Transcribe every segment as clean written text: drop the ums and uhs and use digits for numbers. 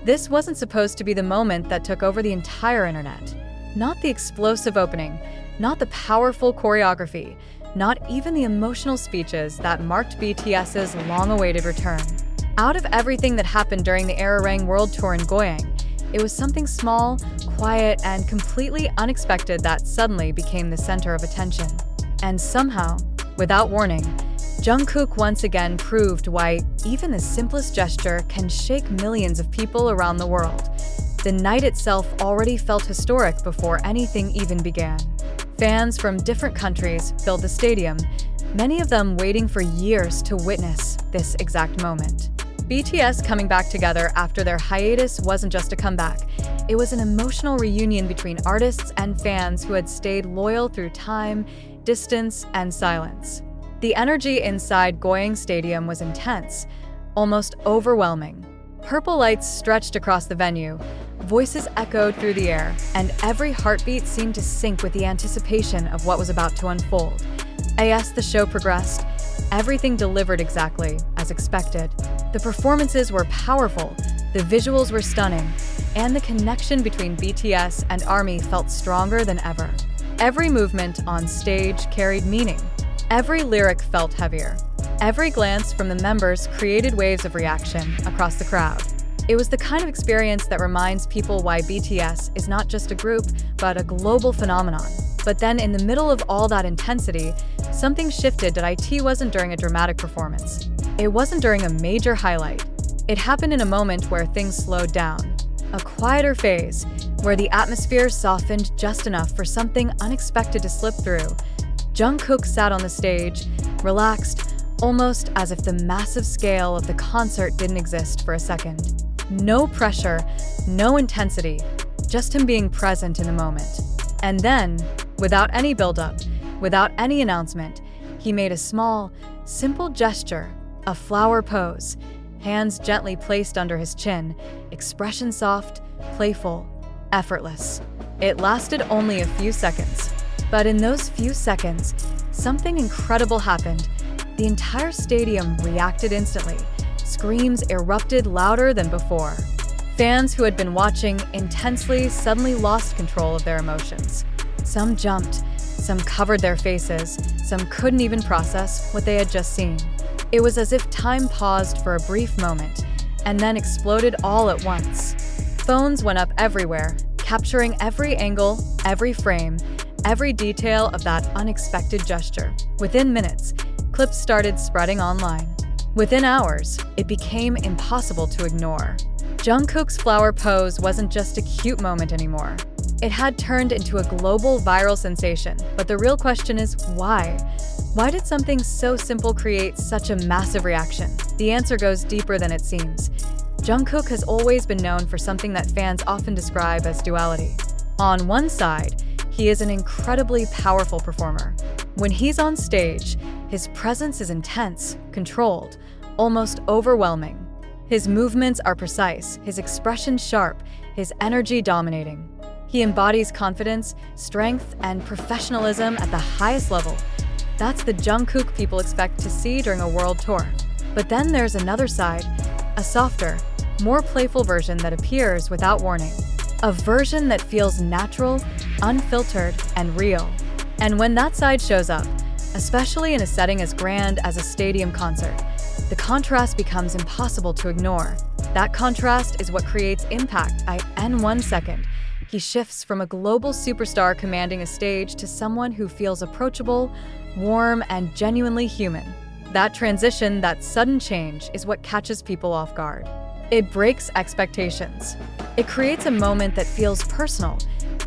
This wasn't supposed to be the moment that took over the entire internet. Not the explosive opening, not the powerful choreography, not even the emotional speeches that marked BTS's long-awaited return. Out of everything that happened during the ARIRANG World Tour in Goyang, it was something small, quiet, and completely unexpected that suddenly became the center of attention. And somehow, without warning, JUNGKOOK once again proved why even the simplest gesture can shake millions of people around the world. The night itself already felt historic before anything even began. Fans from different countries filled the stadium, many of them waiting for years to witness this exact moment. BTS coming back together after their hiatus wasn't just a comeback. It was an emotional reunion between artists and fans who had stayed loyal through time, distance, and silence. The energy inside Goyang Stadium was intense, almost overwhelming. Purple lights stretched across the venue, voices echoed through the air, and every heartbeat seemed to sync with the anticipation of what was about to unfold. As the show progressed, everything delivered exactly as expected. The performances were powerful, the visuals were stunning, and the connection between BTS and ARMY felt stronger than ever. Every movement on stage carried meaning. Every lyric felt heavier. Every glance from the members created waves of reaction across the crowd. It was the kind of experience that reminds people why BTS is not just a group, but a global phenomenon. But then in the middle of all that intensity, something shifted that it wasn't during a dramatic performance. It wasn't during a major highlight. It happened in a moment where things slowed down. A quieter phase, where the atmosphere softened just enough for something unexpected to slip through. JUNGKOOK sat on the stage, relaxed, almost as if the massive scale of the concert didn't exist for a second. No pressure, no intensity, just him being present in the moment. And then, without any build-up, without any announcement, he made a small, simple gesture, a flower pose, hands gently placed under his chin, expression soft, playful, effortless. It lasted only a few seconds. But in those few seconds, something incredible happened. The entire stadium reacted instantly. Screams erupted louder than before. Fans who had been watching intensely suddenly lost control of their emotions. Some jumped, some covered their faces, some couldn't even process what they had just seen. It was as if time paused for a brief moment, and then exploded all at once. Phones went up everywhere, capturing every angle, every frame, every detail of that unexpected gesture. Within minutes, clips started spreading online. Within hours, it became impossible to ignore. JUNGKOOK's flower pose wasn't just a cute moment anymore. It had turned into a global viral sensation, but the real question is why? Why did something so simple create such a massive reaction? The answer goes deeper than it seems. JUNGKOOK has always been known for something that fans often describe as duality. On one side, he is an incredibly powerful performer. When he's on stage, his presence is intense, controlled, almost overwhelming. His movements are precise, his expression sharp, his energy dominating. He embodies confidence, strength, and professionalism at the highest level. That's the JUNGKOOK people expect to see during a world tour. But then there's another side, a softer, more playful version that appears without warning. A version that feels natural, unfiltered, and real. And when that side shows up, especially in a setting as grand as a stadium concert, the contrast becomes impossible to ignore. That contrast is what creates impact. In 1 second, he shifts from a global superstar commanding a stage to someone who feels approachable, warm, and genuinely human. That transition, that sudden change, is what catches people off guard. It breaks expectations. It creates a moment that feels personal,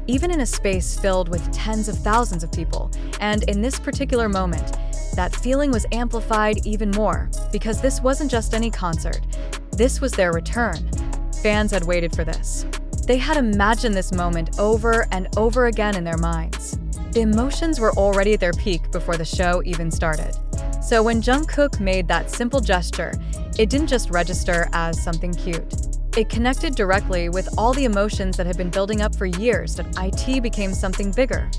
even in a space filled with tens of thousands of people. And in this particular moment, that feeling was amplified even more, because this wasn't just any concert. This was their return. Fans had waited for this. They had imagined this moment over and over again in their minds. The emotions were already at their peak before the show even started. So when JUNGKOOK made that simple gesture, it didn't just register as something cute. It connected directly with all the emotions that had been building up for years. That it became something bigger.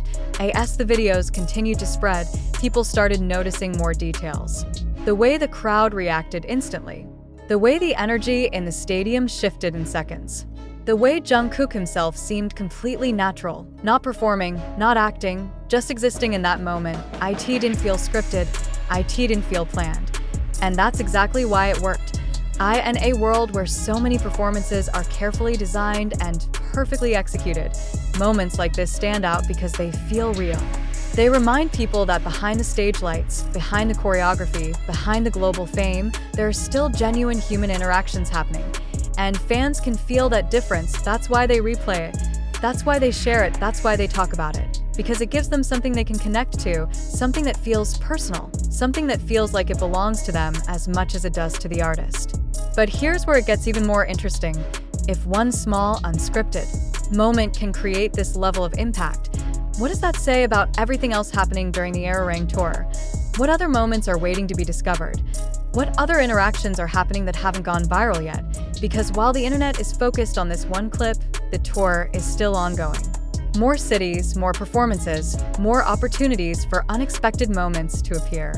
As the videos continued to spread, people started noticing more details. The way the crowd reacted instantly. The way the energy in the stadium shifted in seconds. The way Jungkook himself seemed completely natural, not performing, not acting, just existing in that moment. It didn't feel scripted, it didn't feel planned. And that's exactly why it worked. In a world where so many performances are carefully designed and perfectly executed, moments like this stand out because they feel real. They remind people that behind the stage lights, behind the choreography, behind the global fame, there are still genuine human interactions happening. And fans can feel that difference. That's why they replay it. That's why they share it. That's why they talk about it. Because it gives them something they can connect to, something that feels personal, something that feels like it belongs to them as much as it does to the artist. But here's where it gets even more interesting. If one small, unscripted moment can create this level of impact, what does that say about everything else happening during the ARIRANG tour? What other moments are waiting to be discovered? What other interactions are happening that haven't gone viral yet? Because while the internet is focused on this one clip, the tour is still ongoing. More cities, more performances, more opportunities for unexpected moments to appear.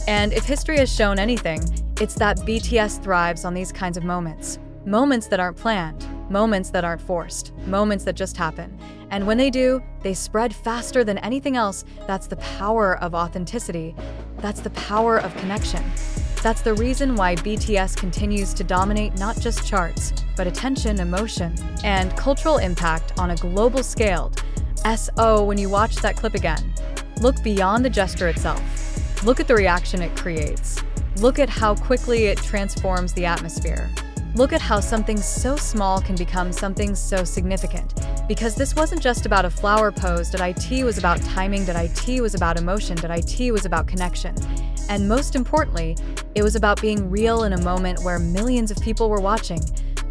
And if history has shown anything, it's that BTS thrives on these kinds of moments. Moments that aren't planned, moments that aren't forced, moments that just happen. And when they do, they spread faster than anything else. That's the power of authenticity. That's the power of connection. That's the reason why BTS continues to dominate not just charts, but attention, emotion, and cultural impact on a global scale. When you watch that clip again, look beyond the gesture itself. Look at the reaction it creates. Look at how quickly it transforms the atmosphere. Look at how something so small can become something so significant. Because this wasn't just about a flower pose, that IT was about timing, that IT was about emotion, that IT was about connection. And most importantly, it was about being real in a moment where millions of people were watching.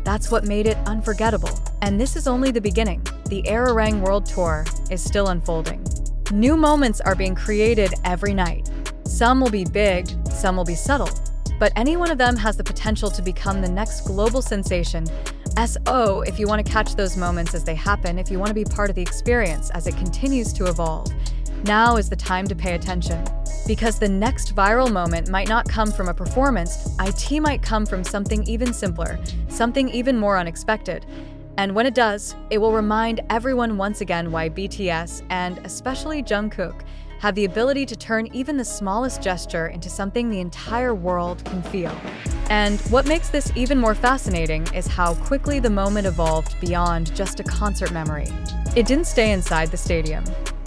That's what made it unforgettable. And this is only the beginning. The ARIRANG World Tour is still unfolding. New moments are being created every night. Some will be big, some will be subtle. But any one of them has the potential to become the next global sensation. If you want to catch those moments as they happen, if you want to be part of the experience as it continues to evolve, now is the time to pay attention. Because the next viral moment might not come from a performance, it might come from something even simpler, something even more unexpected. And when it does, it will remind everyone once again why BTS, and especially Jungkook, have the ability to turn even the smallest gesture into something the entire world can feel. And what makes this even more fascinating is how quickly the moment evolved beyond just a concert memory. It didn't stay inside the stadium.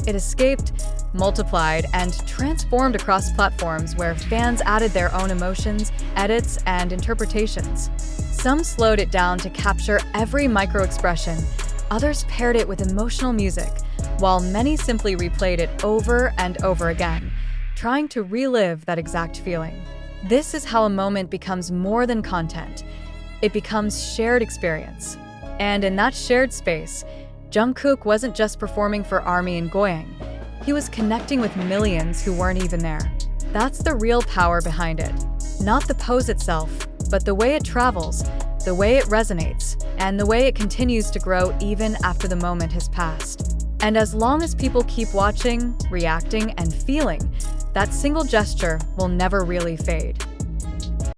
It escaped, multiplied, and transformed across platforms where fans added their own emotions, edits, and interpretations. Some slowed it down to capture every micro-expression. Others paired it with emotional music, while many simply replayed it over and over again, trying to relive that exact feeling. This is how a moment becomes more than content. It becomes shared experience. And in that shared space, Jungkook wasn't just performing for ARMY and Goyang. He was connecting with millions who weren't even there. That's the real power behind it. Not the pose itself, but the way it travels, the way it resonates, and the way it continues to grow even after the moment has passed. And as long as people keep watching, reacting, and feeling, that single gesture will never really fade.